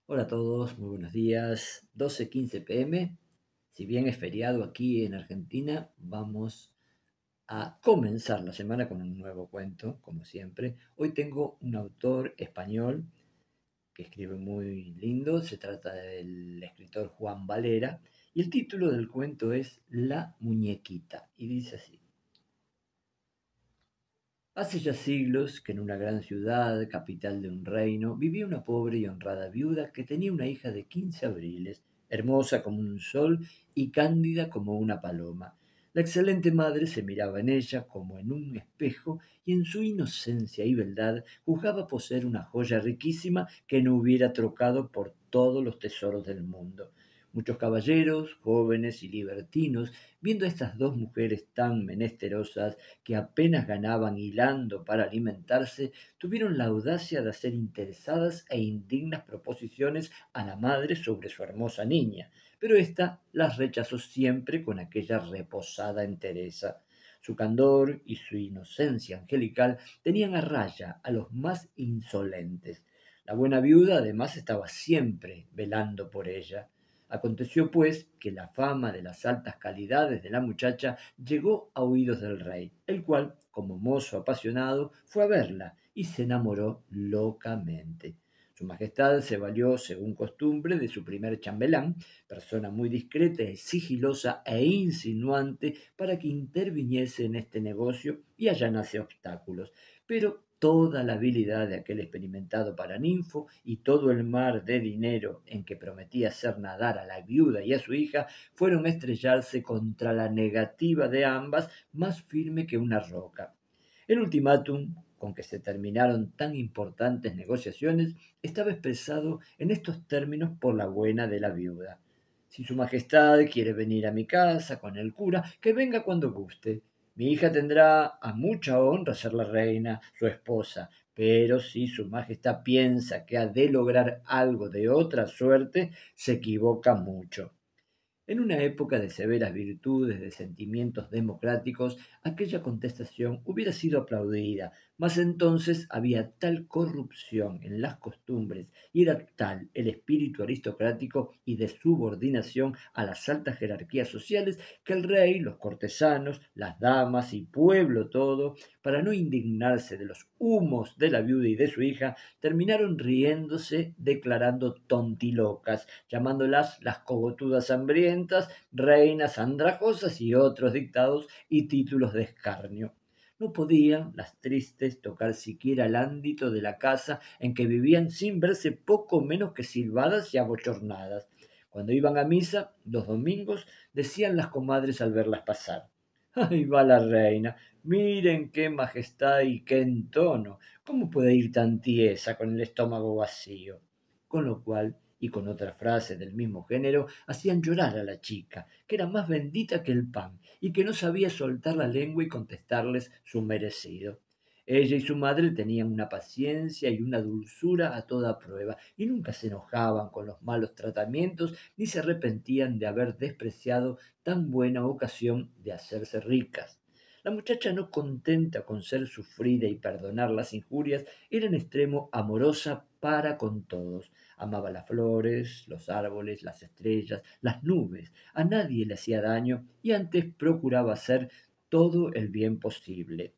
Hola a todos, muy buenos días. 12:15 p.m. Si bien es feriado aquí en Argentina, vamos a comenzar la semana con un nuevo cuento, como siempre. Hoy tengo un autor español que escribe muy lindo. Se trata del escritor Juan Valera y el título del cuento es La muñequita y dice así. Hace ya siglos que en una gran ciudad, capital de un reino, vivía una pobre y honrada viuda que tenía una hija de 15 abriles, hermosa como un sol y cándida como una paloma. La excelente madre se miraba en ella como en un espejo y en su inocencia y beldad juzgaba poseer una joya riquísima que no hubiera trocado por todos los tesoros del mundo. Muchos caballeros, jóvenes y libertinos, viendo a estas dos mujeres tan menesterosas, que apenas ganaban hilando para alimentarse, tuvieron la audacia de hacer interesadas e indignas proposiciones a la madre sobre su hermosa niña, pero ésta las rechazó siempre con aquella reposada entereza. Su candor y su inocencia angelical tenían a raya a los más insolentes. La buena viuda además estaba siempre velando por ella. Aconteció, pues, que la fama de las altas calidades de la muchacha llegó a oídos del rey, el cual, como mozo apasionado, fue a verla y se enamoró locamente. Su Majestad se valió, según costumbre, de su primer chambelán, persona muy discreta y sigilosa e insinuante, para que interviniese en este negocio y allanase obstáculos. Pero toda la habilidad de aquel experimentado paraninfo y todo el mar de dinero en que prometía hacer nadar a la viuda y a su hija fueron a estrellarse contra la negativa de ambas, más firme que una roca. El ultimátum con que se terminaron tan importantes negociaciones estaba expresado en estos términos por la buena de la viuda. Si su majestad quiere venir a mi casa con el cura, que venga cuando guste. Mi hija tendrá a mucha honra ser la reina, su esposa, pero si su majestad piensa que ha de lograr algo de otra suerte, se equivoca mucho. En una época de severas virtudes, de sentimientos democráticos, aquella contestación hubiera sido aplaudida, mas entonces había tal corrupción en las costumbres y era tal el espíritu aristocrático y de subordinación a las altas jerarquías sociales que el rey, los cortesanos, las damas y pueblo todo, para no indignarse de los humos de la viuda y de su hija, terminaron riéndose, declarando tontilocas, llamándolas las cogotudas hambrientas, reinas andrajosas y otros dictados y títulos de escarnio. No podían las tristes tocar siquiera el ámbito de la casa en que vivían sin verse poco menos que silbadas y abochornadas. Cuando iban a misa, los domingos, decían las comadres al verlas pasar. Ahí va la reina, miren qué majestad y qué entono, ¿cómo puede ir tan tiesa con el estómago vacío? Con lo cual, y con otras frases del mismo género, hacían llorar a la chica, que era más bendita que el pan, y que no sabía soltar la lengua y contestarles su merecido. Ella y su madre tenían una paciencia y una dulzura a toda prueba, y nunca se enojaban con los malos tratamientos, ni se arrepentían de haber despreciado tan buena ocasión de hacerse ricas. La muchacha, no contenta con ser sufrida y perdonar las injurias, era en extremo amorosa para con todos. Amaba las flores, los árboles, las estrellas, las nubes. A nadie le hacía daño y antes procuraba hacer todo el bien posible.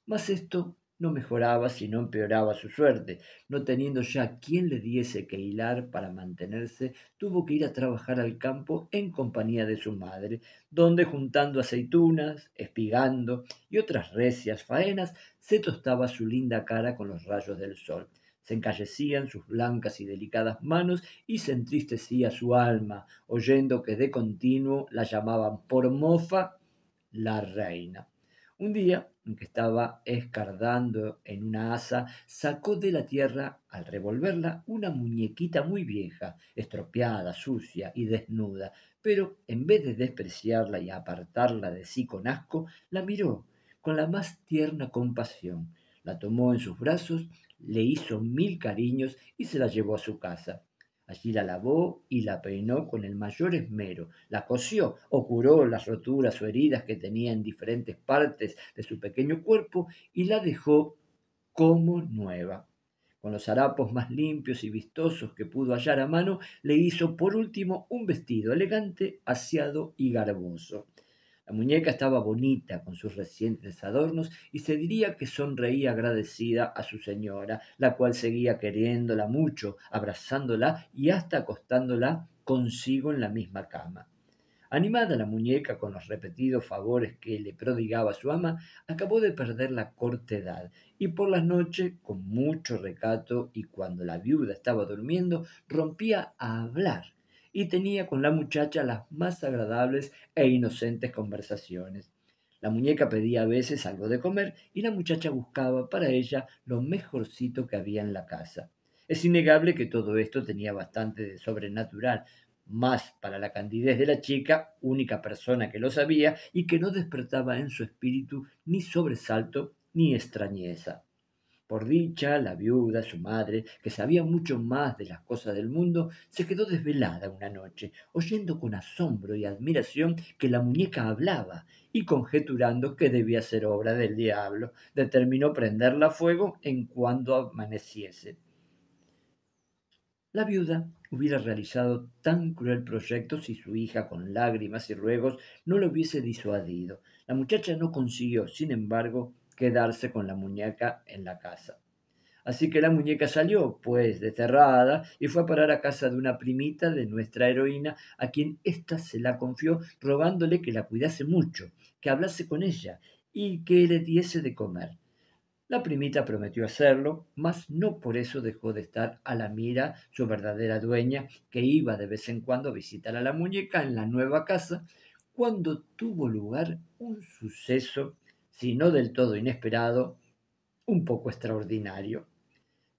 Mas esto no mejoraba sino empeoraba su suerte. No teniendo ya quien le diese que hilar para mantenerse, tuvo que ir a trabajar al campo en compañía de su madre, donde juntando aceitunas, espigando y otras recias faenas, se tostaba su linda cara con los rayos del sol. Se encallecían sus blancas y delicadas manos y se entristecía su alma, oyendo que de continuo la llamaban por mofa la reina. Un día, en que estaba escardando en una asa, sacó de la tierra, al revolverla, una muñequita muy vieja, estropeada, sucia y desnuda, pero en vez de despreciarla y apartarla de sí con asco, la miró con la más tierna compasión, la tomó en sus brazos, le hizo mil cariños y se la llevó a su casa. Allí la lavó y la peinó con el mayor esmero, la cosió o curó las roturas o heridas que tenía en diferentes partes de su pequeño cuerpo y la dejó como nueva. Con los harapos más limpios y vistosos que pudo hallar a mano, le hizo por último un vestido elegante, aseado y garboso. La muñeca estaba bonita con sus recientes adornos y se diría que sonreía agradecida a su señora, la cual seguía queriéndola mucho, abrazándola y hasta acostándola consigo en la misma cama. Animada la muñeca con los repetidos favores que le prodigaba su ama, acabó de perder la corta edad y por las noches, con mucho recato y cuando la viuda estaba durmiendo, rompía a hablar y tenía con la muchacha las más agradables e inocentes conversaciones. La muñeca pedía a veces algo de comer y la muchacha buscaba para ella lo mejorcito que había en la casa. Es innegable que todo esto tenía bastante de sobrenatural, más para la candidez de la chica, única persona que lo sabía y que no despertaba en su espíritu ni sobresalto ni extrañeza. Por dicha, la viuda, su madre, que sabía mucho más de las cosas del mundo, se quedó desvelada una noche, oyendo con asombro y admiración que la muñeca hablaba, y conjeturando que debía ser obra del diablo, determinó prenderla a fuego en cuando amaneciese. La viuda hubiera realizado tan cruel proyecto si su hija, con lágrimas y ruegos, no lo hubiese disuadido. La muchacha no consiguió, sin embargo, quedarse con la muñeca en la casa. Así que la muñeca salió, pues, desterrada y fue a parar a casa de una primita de nuestra heroína, a quien ésta se la confió, rogándole que la cuidase mucho, que hablase con ella y que le diese de comer. La primita prometió hacerlo, mas no por eso dejó de estar a la mira su verdadera dueña, que iba de vez en cuando a visitar a la muñeca en la nueva casa, cuando tuvo lugar un suceso, si no del todo inesperado, un poco extraordinario.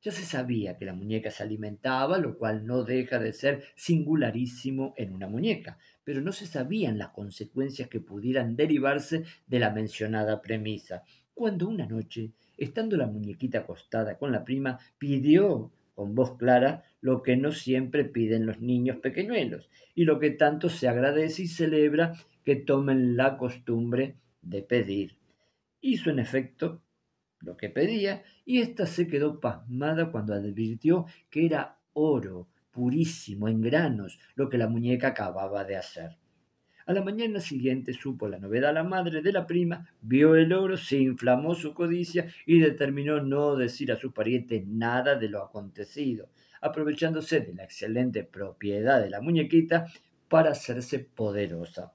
Ya se sabía que la muñeca se alimentaba, lo cual no deja de ser singularísimo en una muñeca, pero no se sabían las consecuencias que pudieran derivarse de la mencionada premisa, cuando una noche, estando la muñequita acostada con la prima, pidió con voz clara lo que no siempre piden los niños pequeñuelos, y lo que tanto se agradece y celebra que tomen la costumbre de pedir. Hizo en efecto lo que pedía, y ésta se quedó pasmada cuando advirtió que era oro purísimo en granos lo que la muñeca acababa de hacer. A la mañana siguiente supo la novedad la madre de la prima, vio el oro, se inflamó su codicia y determinó no decir a sus parientes nada de lo acontecido, aprovechándose de la excelente propiedad de la muñequita para hacerse poderosa.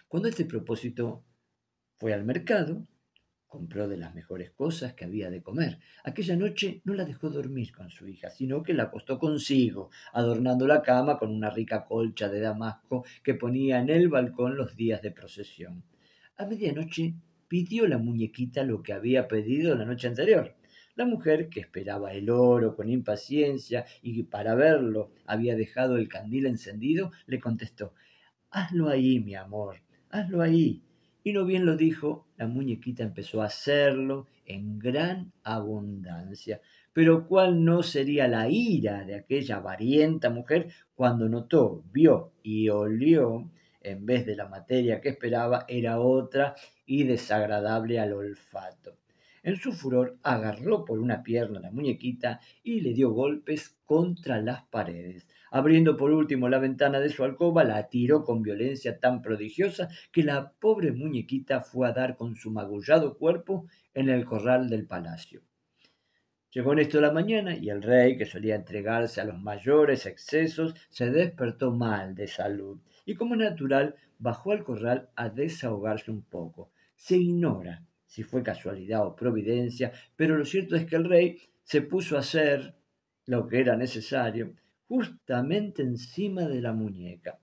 Cuando este propósito fue al mercado, compró de las mejores cosas que había de comer. Aquella noche no la dejó dormir con su hija, sino que la acostó consigo, adornando la cama con una rica colcha de damasco que ponía en el balcón los días de procesión. A medianoche pidió la muñequita lo que había pedido la noche anterior. La mujer, que esperaba el oro con impaciencia y para verlo había dejado el candil encendido, le contestó: Hazlo ahí, mi amor, hazlo ahí. Y no bien lo dijo, la muñequita empezó a hacerlo en gran abundancia. Pero cuál no sería la ira de aquella avarienta mujer cuando notó, vio y olió, en vez de la materia que esperaba, era otra y desagradable al olfato. En su furor agarró por una pierna a la muñequita y le dio golpes contra las paredes. Abriendo por último la ventana de su alcoba, la tiró con violencia tan prodigiosa que la pobre muñequita fue a dar con su magullado cuerpo en el corral del palacio. Llegó en esto la mañana y el rey, que solía entregarse a los mayores excesos, se despertó mal de salud y, como natural, bajó al corral a desahogarse un poco. Se ignora si fue casualidad o providencia, pero lo cierto es que el rey se puso a hacer lo que era necesario justamente encima de la muñeca.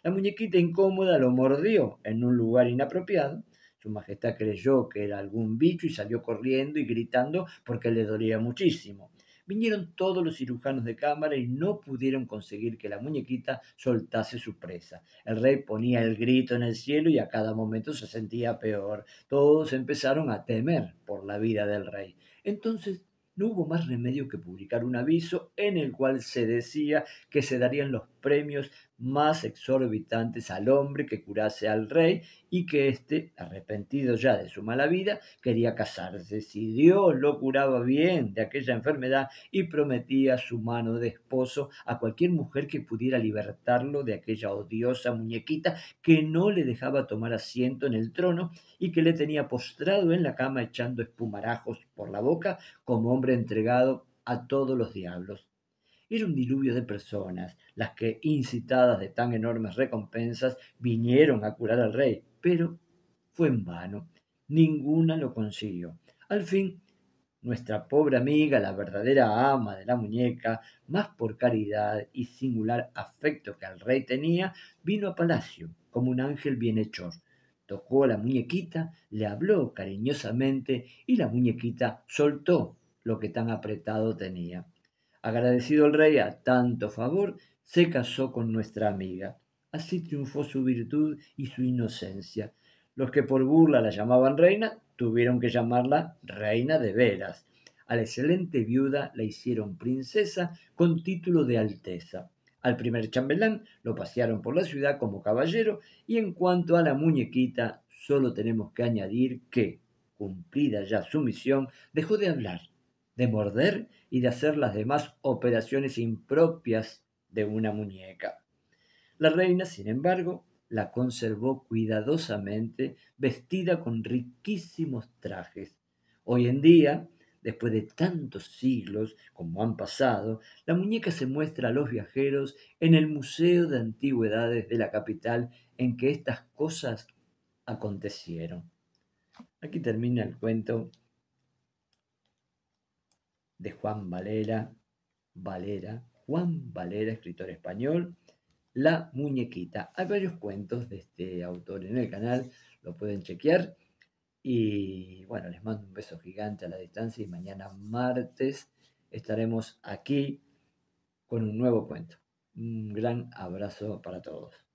La muñequita incómoda lo mordió en un lugar inapropiado. Su Majestad creyó que era algún bicho y salió corriendo y gritando porque le dolía muchísimo. Vinieron todos los cirujanos de cámara y no pudieron conseguir que la muñequita soltase su presa. El rey ponía el grito en el cielo y a cada momento se sentía peor. Todos empezaron a temer por la vida del rey. Entonces no hubo más remedio que publicar un aviso en el cual se decía que se darían los premios más exorbitantes al hombre que curase al rey y que éste, arrepentido ya de su mala vida, quería casarse. Si Dios lo curaba bien de aquella enfermedad y prometía su mano de esposo a cualquier mujer que pudiera libertarlo de aquella odiosa muñequita que no le dejaba tomar asiento en el trono y que le tenía postrado en la cama echando espumarajos por la boca como hombre entregado a todos los diablos. Era un diluvio de personas las que, incitadas de tan enormes recompensas, vinieron a curar al rey, pero fue en vano. Ninguna lo consiguió. Al fin, nuestra pobre amiga, la verdadera ama de la muñeca, más por caridad y singular afecto que al rey tenía, vino a palacio como un ángel bienhechor. Tocó a la muñequita, le habló cariñosamente y la muñequita soltó lo que tan apretado tenía. Agradecido el rey a tanto favor, se casó con nuestra amiga. Así triunfó su virtud y su inocencia. Los que por burla la llamaban reina, tuvieron que llamarla reina de veras. A la excelente viuda la hicieron princesa con título de alteza. Al primer chambelán lo pasearon por la ciudad como caballero y en cuanto a la muñequita, solo tenemos que añadir que, cumplida ya su misión, dejó de hablar, de morder y de hacer las demás operaciones impropias de una muñeca. La reina, sin embargo, la conservó cuidadosamente vestida con riquísimos trajes. Hoy en día, después de tantos siglos como han pasado, la muñeca se muestra a los viajeros en el Museo de Antigüedades de la capital en que estas cosas acontecieron. Aquí termina el cuento de Juan Valera, escritor español, La muñequita. Hay varios cuentos de este autor en el canal, lo pueden chequear. Y bueno, les mando un beso gigante a la distancia y mañana martes estaremos aquí con un nuevo cuento. Un gran abrazo para todos.